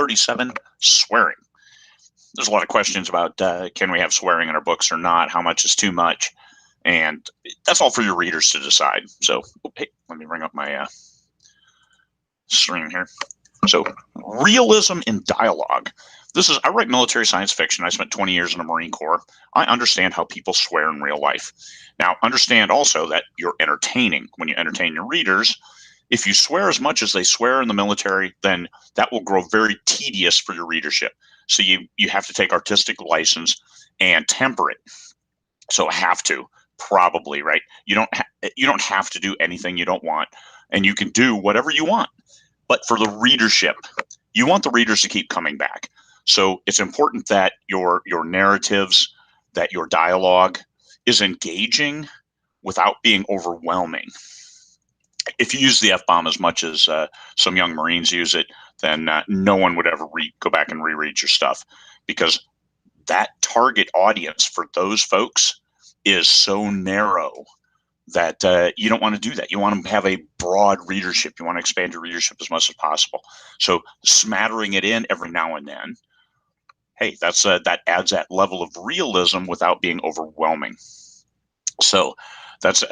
137, swearing. There's a lot of questions about can we have swearing in our books or not? How much is too much? And that's all for your readers to decide. So, hey, let me bring up my screen here. So, realism in dialogue. I write military science fiction. I spent 20 years in the Marine Corps. I understand how people swear in real life. Now, understand also that you're entertaining. When you entertain your readers, if you swear as much as they swear in the military, then that will grow very tedious for your readership. So you have to take artistic license and temper it. So have to, probably, right? You don't have to do anything you don't want, and you can do whatever you want. But for the readership, you want the readers to keep coming back. So it's important that your narratives, that your dialogue is engaging without being overwhelming. If you use the F-bomb as much as some young Marines use it, then no one would ever go back and reread your stuff, because that target audience for those folks is so narrow that you don't want to do that. You want to have a broad readership. You want to expand your readership as much as possible. So smattering it in every now and then, hey, that adds that level of realism without being overwhelming. So that's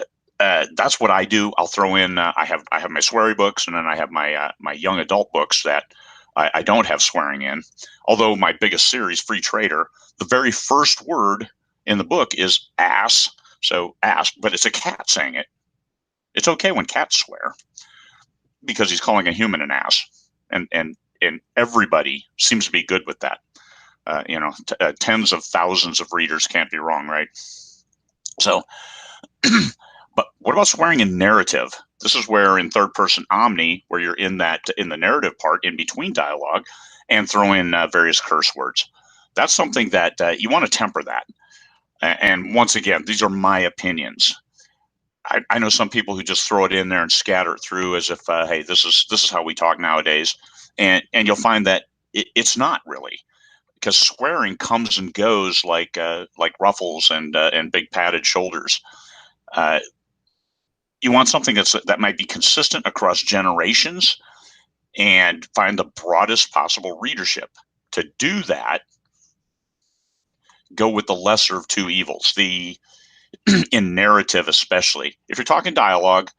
what I do. I'll throw in. I have my sweary books, and then I have my young adult books that I don't have swearing in. Although my biggest series, Free Trader, the very first word in the book is ass. So ass, but it's a cat saying it. It's okay when cats swear, because he's calling a human an ass, and everybody seems to be good with that. Tens of thousands of readers can't be wrong, right? So, but what about swearing in narrative? This is where in third person omni, where you're in the narrative part in between dialogue, and throw in various curse words. That's something that you want to temper that. And once again, these are my opinions. I know some people who just throw it in there and scatter it through as if, hey, this is how we talk nowadays, and you'll find that it's not really, because swearing comes and goes like ruffles and big padded shoulders. You want something that might be consistent across generations and find the broadest possible readership. To do that, go with the lesser of two evils. In narrative, especially if you're talking dialogue,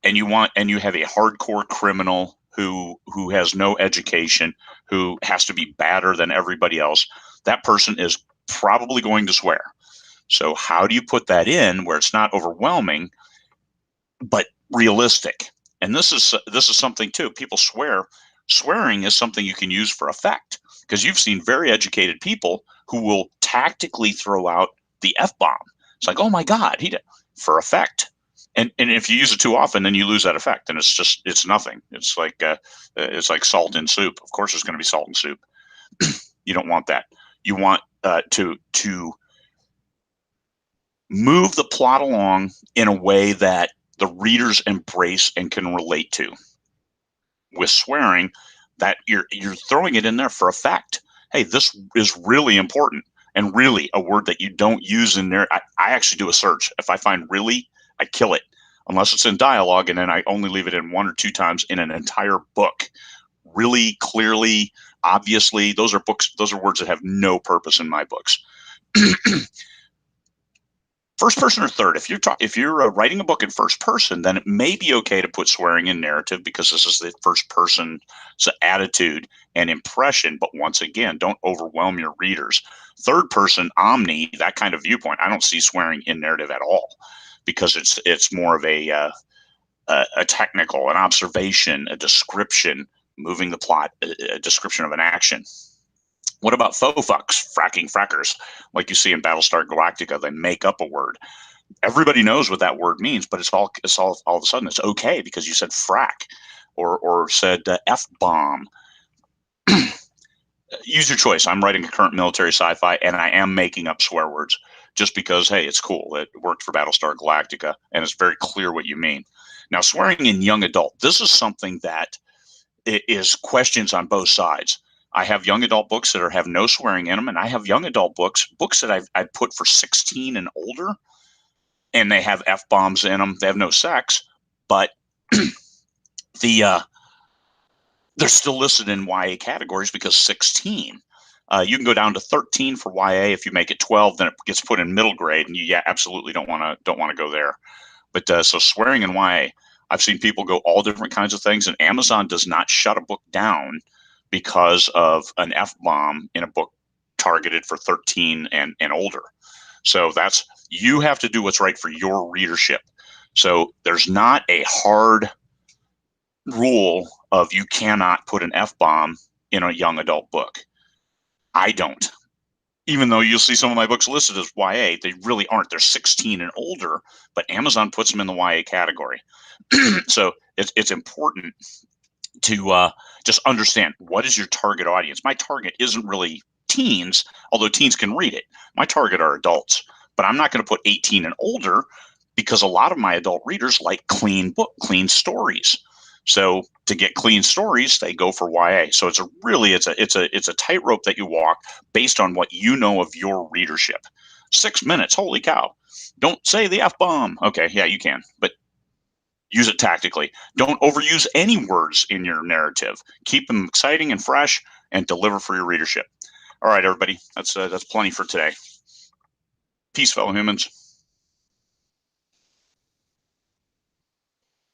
and you have a hardcore criminal who has no education, who has to be badder than everybody else, that person is probably going to swear. So how do you put that in where it's not overwhelming but realistic? And this is something too. People swear. Swearing is something you can use for effect, because you've seen very educated people who will tactically throw out the F-bomb. It's like, oh my God, he did, for effect. And if you use it too often, then you lose that effect, and it's nothing. It's like salt in soup. Of course, there's going to be salt in soup. You don't want that. You want to move the plot along in a way that the readers embrace and can relate to. With swearing, that you're throwing it in there for effect. Hey, this is really important, and really a word that you don't use in there. I actually do a search. If I find really, I kill it, unless it's in dialogue, and then I only leave it in one or two times in an entire book. Really, clearly, obviously, those are words that have no purpose in my books. First person or third. If you're writing a book in first person, then it may be okay to put swearing in narrative, because this is the first person's attitude and impression. But once again, don't overwhelm your readers. Third person omni, that kind of viewpoint, I don't see swearing in narrative at all, because it's more of a technical, an observation, a description, moving the plot, a description of an action. What about faux fucks, frakkers, like you see in Battlestar Galactica? They make up a word. Everybody knows what that word means, but it's all of a sudden it's okay because you said frack or said F-bomb. Use your choice. I'm writing a current military sci-fi, and I am making up swear words just because, hey, it's cool. It worked for Battlestar Galactica, and it's very clear what you mean. Now, swearing in young adult, this is something that is questions on both sides. I have young adult books that have no swearing in them, and I have young adult books that I've put for 16 and older, and they have F-bombs in them. They have no sex, but the they're still listed in YA categories because 16. You can go down to 13 for YA. If you make it 12, then it gets put in middle grade, and you absolutely don't want to go there. But so swearing in YA, I've seen people go all different kinds of things, and Amazon does not shut a book down because of an F-bomb in a book targeted for 13 and older. So you have to do what's right for your readership. So there's not a hard rule of you cannot put an F-bomb in a young adult book. I don't. Even though you'll see some of my books listed as YA, they really aren't. They're 16 and older, but Amazon puts them in the YA category. So it's important to just understand, what is your target audience? My target isn't really teens, although teens can read it. My target are adults, but I'm not going to put 18 and older because a lot of my adult readers like clean stories. So to get clean stories, they go for YA. So it's a tightrope that you walk based on what you know of your readership. 6 minutes, holy cow! Don't say the F-bomb. Okay, yeah, you can, but use it tactically. Don't overuse any words in your narrative. Keep them exciting and fresh, and deliver for your readership. All right, everybody, that's plenty for today. Peace, fellow humans.